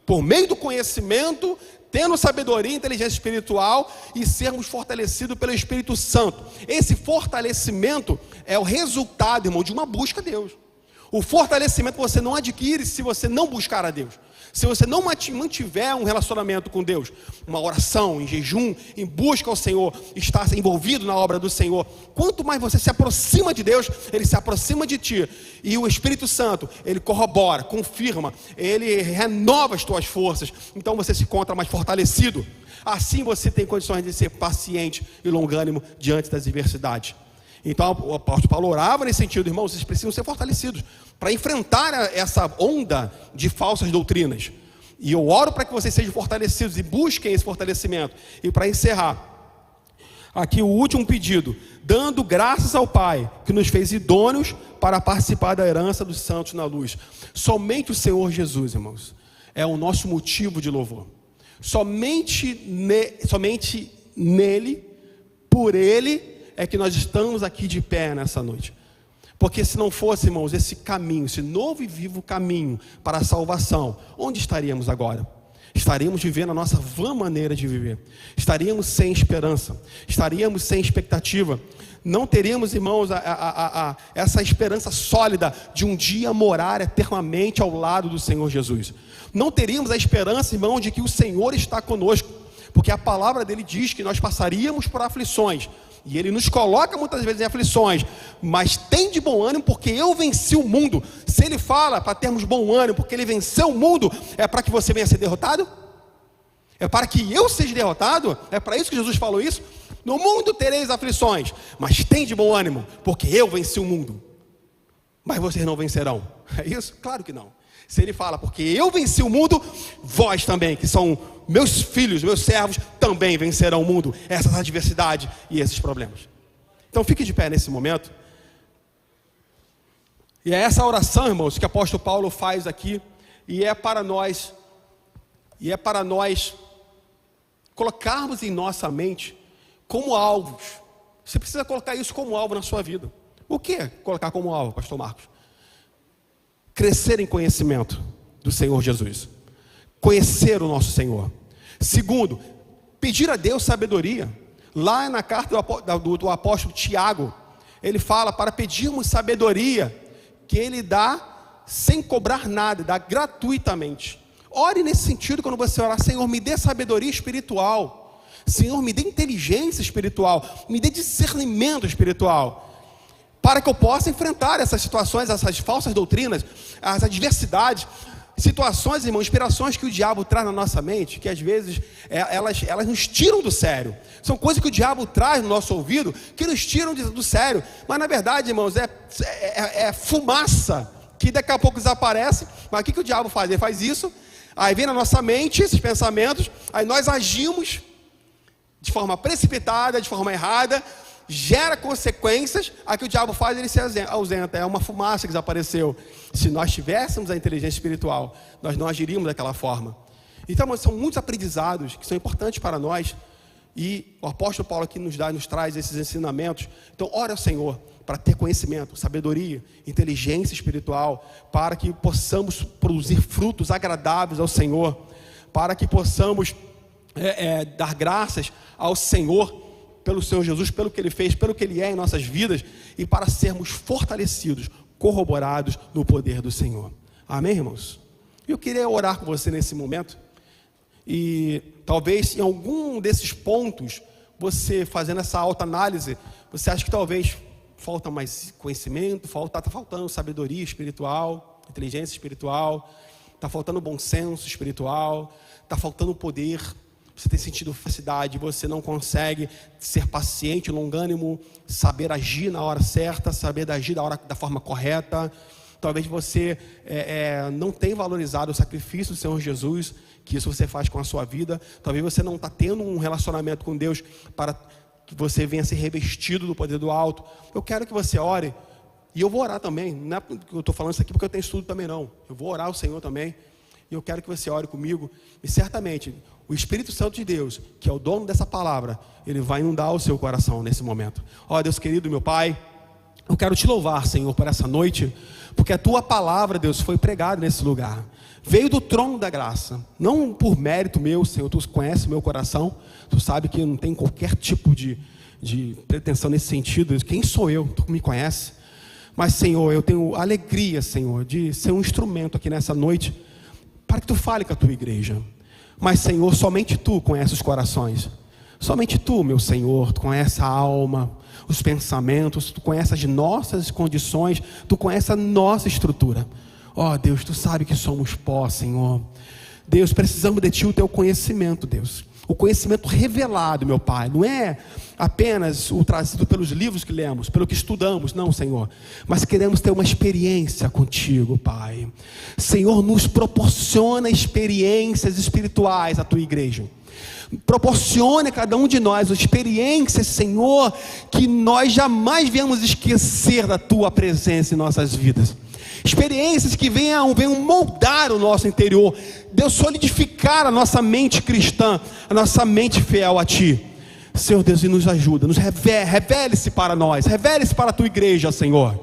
A: por meio do conhecimento, tendo sabedoria e inteligência espiritual e sermos fortalecidos pelo Espírito Santo. Esse fortalecimento é o resultado, irmão, de uma busca a Deus. O fortalecimento você não adquire se você não buscar a Deus. Se você não mantiver um relacionamento com Deus, uma oração, em jejum, em busca ao Senhor, estar envolvido na obra do Senhor, quanto mais você se aproxima de Deus, Ele se aproxima de ti. E o Espírito Santo, Ele corrobora, confirma, Ele renova as tuas forças. Então você se encontra mais fortalecido. Assim você tem condições de ser paciente e longânimo diante das adversidades. Então o apóstolo Paulo orava nesse sentido, irmãos, vocês precisam ser fortalecidos para enfrentar essa onda de falsas doutrinas. E eu oro para que vocês sejam fortalecidos e busquem esse fortalecimento. E para encerrar, aqui o último pedido: dando graças ao Pai, que nos fez idôneos para participar da herança dos santos na luz. Somente o Senhor Jesus, irmãos, é o nosso motivo de louvor. Somente nele, por Ele, é que nós estamos aqui de pé nessa noite. Porque se não fosse, irmãos, esse caminho, esse novo e vivo caminho para a salvação, onde estaríamos agora? Estaríamos vivendo a nossa vã maneira de viver. Estaríamos sem esperança. Estaríamos sem expectativa. Não teríamos, irmãos, essa esperança sólida de um dia morar eternamente ao lado do Senhor Jesus. Não teríamos a esperança, irmão, de que o Senhor está conosco. Porque a palavra dele diz que nós passaríamos por aflições. E Ele nos coloca muitas vezes em aflições, mas tem de bom ânimo porque eu venci o mundo. Se Ele fala para termos bom ânimo porque Ele venceu o mundo, é para que você venha ser derrotado? É para que eu seja derrotado? É para isso que Jesus falou isso? No mundo tereis aflições, mas tem de bom ânimo porque eu venci o mundo. Mas vocês não vencerão. É isso? Claro que não. Se Ele fala, porque eu venci o mundo, vós também, que são meus filhos, meus servos, também vencerão o mundo, essas adversidades e esses problemas. Então fique de pé nesse momento. E é essa oração, irmãos, que o apóstolo Paulo faz aqui, e é para nós colocarmos em nossa mente como alvos. Você precisa colocar isso como alvo na sua vida. O que é colocar como alvo, pastor Marcos? crescer em conhecimento do Senhor Jesus, conhecer o nosso Senhor. Segundo, pedir a Deus sabedoria. Lá na carta do apóstolo Tiago, ele fala para pedirmos sabedoria, que ele dá sem cobrar nada, dá gratuitamente. Ore nesse sentido quando você orar: Senhor, me dê sabedoria espiritual, Senhor, me dê inteligência espiritual, me dê discernimento espiritual, para que eu possa enfrentar essas situações, essas falsas doutrinas, as adversidades, situações, irmão, inspirações que o diabo traz na nossa mente, que às vezes elas nos tiram do sério. São coisas que o diabo traz no nosso ouvido, que nos tiram do sério. Mas na verdade, irmãos, é fumaça, que daqui a pouco desaparece. Mas o que o diabo faz? Ele faz isso, aí vem na nossa mente esses pensamentos, aí nós agimos de forma precipitada, de forma errada, gera consequências. Aí que o diabo faz, ele se ausenta, é uma fumaça que desapareceu. Se nós tivéssemos a inteligência espiritual, nós não agiríamos daquela forma. Então, são muitos aprendizados que são importantes para nós, e o apóstolo Paulo aqui nos traz esses ensinamentos. Então, ore ao Senhor para ter conhecimento, sabedoria, inteligência espiritual, para que possamos produzir frutos agradáveis ao Senhor, para que possamos dar graças ao Senhor, pelo Senhor Jesus, pelo que Ele fez, pelo que Ele é em nossas vidas, e para sermos fortalecidos, corroborados no poder do Senhor. Amém, irmãos? Eu queria orar com você nesse momento, e talvez em algum desses pontos, você fazendo essa autoanálise, você acha que talvez falta mais conhecimento, está faltando sabedoria espiritual, inteligência espiritual, está faltando bom senso espiritual, está faltando poder. Você tem sentido felicidade, você não consegue ser paciente, longânimo, saber agir na hora certa, saber agir da forma correta. Talvez você não tenha valorizado o sacrifício do Senhor Jesus, que isso você faz com a sua vida. Talvez você não está tendo um relacionamento com Deus para que você venha ser revestido do poder do alto. Eu quero que você ore, e eu vou orar também. Não é porque eu estou falando isso aqui porque eu tenho estudo também, não. Eu vou orar ao Senhor também, e eu quero que você ore comigo, e certamente o Espírito Santo de Deus, que é o dono dessa palavra, ele vai inundar o seu coração nesse momento. Ó Deus querido, meu Pai, eu quero te louvar, Senhor, por essa noite, porque a tua palavra, Deus, foi pregada nesse lugar, veio do trono da graça, não por mérito meu, Senhor. Tu conhece o meu coração, tu sabe que eu não tenho qualquer tipo de pretensão nesse sentido. Quem sou eu? Tu me conhece. Mas, Senhor, eu tenho alegria, Senhor, de ser um instrumento aqui nessa noite, para que tu fale com a tua igreja. Mas, Senhor, somente tu conheces os corações, somente tu, meu Senhor, tu conheces a alma, os pensamentos, tu conheces as nossas condições, tu conheces a nossa estrutura. Ó Deus, tu sabe que somos pó, Senhor. Deus, precisamos de ti, o teu conhecimento, Deus, o conhecimento revelado, meu Pai, não é apenas o trazido pelos livros que lemos, pelo que estudamos, não, Senhor, mas queremos ter uma experiência contigo, Pai. Senhor, nos proporciona experiências espirituais à tua igreja. Proporcione a cada um de nós experiências, Senhor, que nós jamais venhamos esquecer da tua presença em nossas vidas. Experiências que venham moldar o nosso interior, Deus, solidificar a nossa mente cristã, a nossa mente fiel a ti. Senhor Deus, e nos ajuda, nos revele-se para nós, revele-se para a tua igreja, Senhor.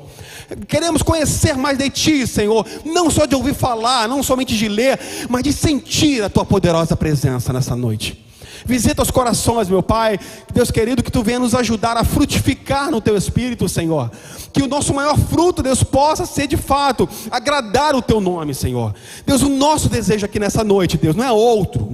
A: Queremos conhecer mais de ti, Senhor, não só de ouvir falar, não somente de ler, mas de sentir a tua poderosa presença nessa noite. Visita os corações, meu Pai, Deus querido, que tu venha nos ajudar a frutificar no teu Espírito, Senhor. Que o nosso maior fruto, Deus, possa ser de fato agradar o teu nome, Senhor. Deus, o nosso desejo aqui nessa noite, Deus, não é outro,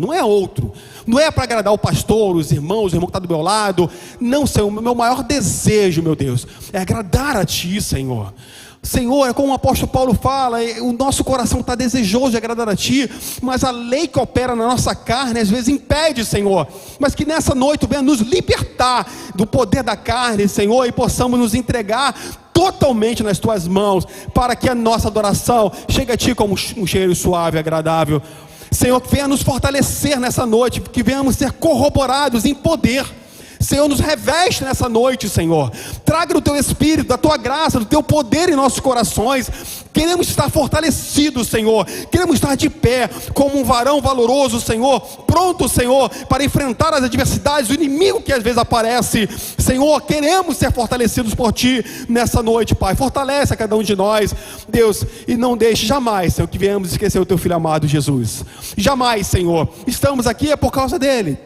A: não é para agradar o pastor, os irmãos, o irmão que está do meu lado. Não, Senhor, o meu maior desejo, meu Deus, é agradar a ti, Senhor. Senhor, é como o apóstolo Paulo fala, o nosso coração está desejoso de agradar a ti, mas a lei que opera na nossa carne às vezes impede, Senhor. Mas que nessa noite venha nos libertar do poder da carne, Senhor, e possamos nos entregar totalmente nas tuas mãos, para que a nossa adoração chegue a ti como um cheiro suave e agradável. Senhor, que venha nos fortalecer nessa noite, que venhamos ser corroborados em poder. Senhor, nos reveste nessa noite, Senhor. Traga do teu Espírito, da tua graça, do teu poder em nossos corações. Queremos estar fortalecidos, Senhor. Queremos estar de pé como um varão valoroso, Senhor, pronto, Senhor, para enfrentar as adversidades, o inimigo que às vezes aparece. Senhor, queremos ser fortalecidos por Ti nessa noite, Pai. Fortalece a cada um de nós, Deus, e não deixe jamais, Senhor, que venhamos esquecer o Teu Filho amado Jesus. Jamais, Senhor. Estamos aqui é por causa dEle.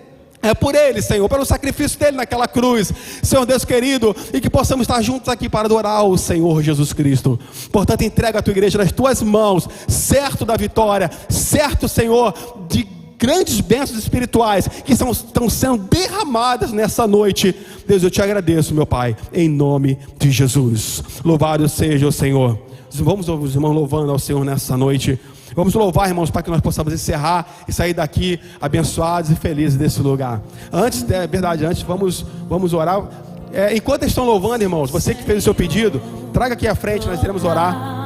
A: É por Ele, Senhor, pelo sacrifício dEle naquela cruz, Senhor Deus querido, e que possamos estar juntos aqui para adorar o Senhor Jesus Cristo. Portanto, entrega a Tua igreja nas Tuas mãos, certo da vitória, certo, Senhor, de grandes bênçãos espirituais que estão sendo derramadas nessa noite. Deus, eu Te agradeço, meu Pai, em nome de Jesus. Louvado seja o Senhor. Vamos, os irmãos, louvando ao Senhor nessa noite. Vamos louvar, irmãos, para que nós possamos encerrar e sair daqui abençoados e felizes desse lugar. Antes, vamos orar. Enquanto estão louvando, irmãos, você que fez o seu pedido, traga aqui à frente, nós iremos orar.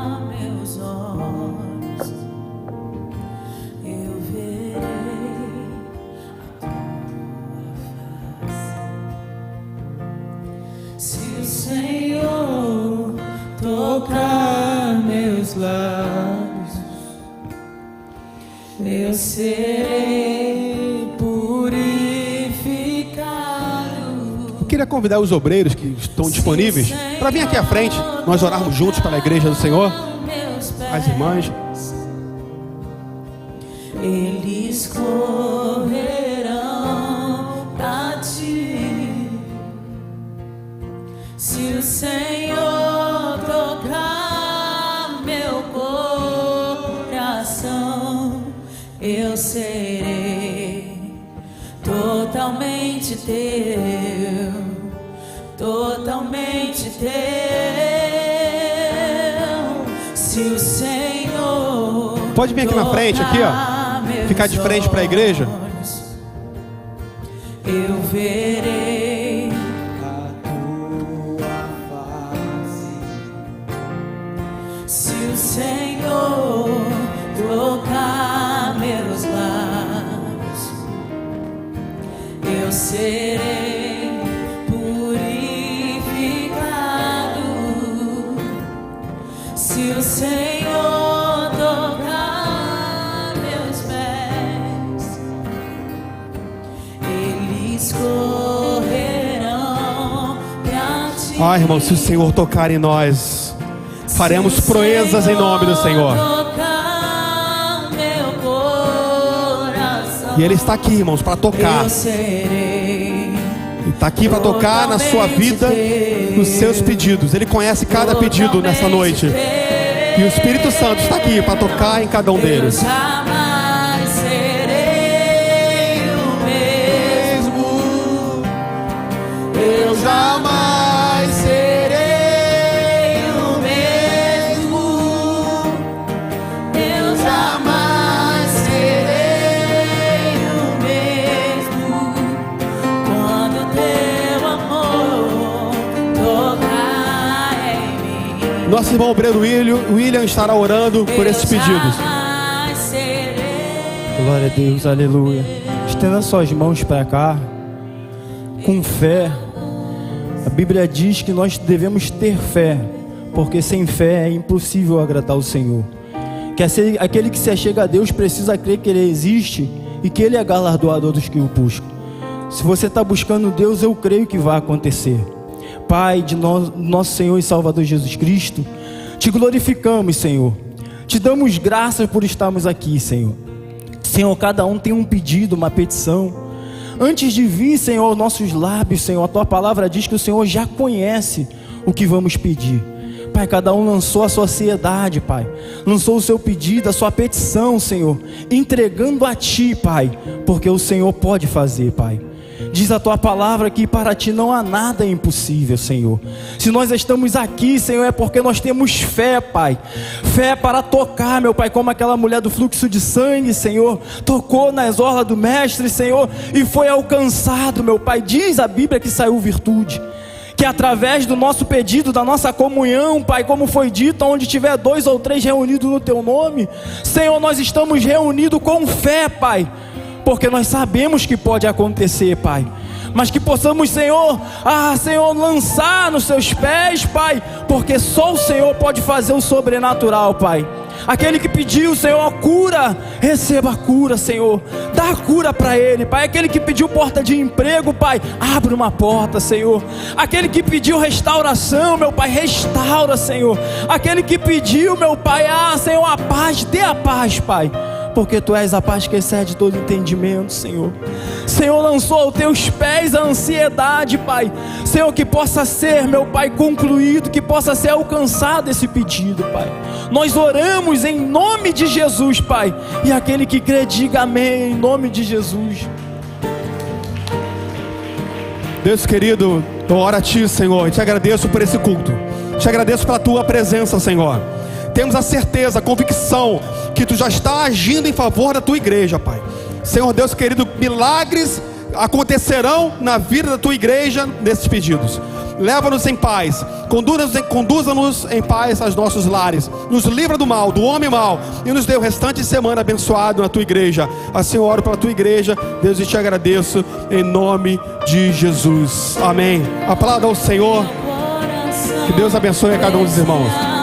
B: Se o Senhor tocar meus lábios, eu serei purificado.
A: Eu queria convidar os obreiros que estão disponíveis para vir aqui à frente, nós orarmos juntos pela igreja do Senhor. As irmãs,
B: eles correrão a Ti. Se o Senhor tocar meu coração, eu serei totalmente Teu, totalmente Teu. Se o Senhor
A: pode vir aqui na frente, aqui, ó, ficar de frente para a igreja.
B: Eu verei
C: a Tua face.
B: se o Senhor tocar meus lábios, eu serei purificado. Se o Senhor tocar meus pés, eles correrão pra Ti.
A: Ah, irmão, se o Senhor tocar em nós, faremos proezas em nome do Senhor.
B: Tocar meu coração,
A: E Ele está aqui, irmãos, para tocar.
B: eu serei
A: Ele está aqui para tocar na sua vida, nos seus pedidos. Ele conhece cada pedido nessa noite. E o Espírito Santo está aqui para tocar em cada um deles.
B: Eu jamais serei o mesmo.
A: Eu jamais serei
B: o mesmo. Eu jamais serei o mesmo. Quando Teu amor tocar em mim,
A: Nosso irmão obreiro William estará orando por esses pedidos.
B: jamais serei.
C: Glória a Deus, aleluia. Estenda suas mãos para cá, com fé. A Bíblia diz que nós devemos ter fé, porque sem fé é impossível agradar o Senhor. Que aquele que se achega a Deus precisa crer que Ele existe e que Ele é galardoador dos que o buscam. Se você está buscando Deus, eu creio que vai acontecer. Pai de nosso Senhor e Salvador Jesus Cristo, Te glorificamos, Senhor. Te damos graças por estarmos aqui, Senhor. Senhor, cada um tem um pedido, uma petição. Antes de vir, Senhor, aos nossos lábios, Senhor, a Tua palavra diz que o Senhor já conhece o que vamos pedir. Pai, cada um lançou a sua ansiedade, Pai. Lançou o seu pedido, a sua petição, Senhor, entregando a Ti, Pai, porque o Senhor pode fazer, Pai. Diz a Tua palavra que para Ti não há nada impossível, Senhor. Se nós estamos aqui, Senhor, é porque nós temos fé, Pai. Fé para tocar, meu Pai, como aquela mulher do fluxo de sangue, Senhor, tocou nas orlas do Mestre, Senhor, e foi alcançado, meu Pai. Diz a Bíblia que saiu virtude. Que através do nosso pedido, da nossa comunhão, Pai, como foi dito, onde tiver 2 ou 3 reunidos no Teu nome, Senhor, nós estamos reunidos com fé, Pai, porque nós sabemos que pode acontecer, Pai. mas que possamos, Senhor, Senhor, lançar nos seus pés, Pai, porque só o Senhor pode fazer o sobrenatural, Pai. Aquele que pediu, Senhor, a cura, receba a cura, Senhor. Dá a cura para ele, Pai. Aquele que pediu porta de emprego, Pai, abre uma porta, Senhor. Aquele que pediu restauração, meu Pai, restaura, Senhor. Aquele que pediu, meu Pai, Senhor, a paz, dê a paz, Pai, porque Tu és a paz que excede todo entendimento, Senhor. Senhor, lançou aos Teus pés a ansiedade, Pai. Senhor, que possa ser, meu Pai, concluído, que possa ser alcançado esse pedido, Pai. Nós oramos em nome de Jesus, Pai. E aquele que crê, diga amém, em nome de Jesus.
A: Deus querido, eu oro a Ti, Senhor, e Te agradeço por esse culto. Te agradeço pela Tua presença, Senhor. Temos a certeza, a convicção que Tu já está agindo em favor da Tua igreja, Pai. Senhor Deus querido, milagres acontecerão na vida da Tua igreja nesses pedidos. Leva-nos em paz, conduza-nos em paz aos nossos lares, nos livra do mal, do homem mau, e nos dê o restante de semana abençoado na Tua igreja. Assim eu oro pela Tua igreja, Deus, e Te agradeço em nome de Jesus, amém. Aplauda ao Senhor, que Deus abençoe a cada um dos irmãos.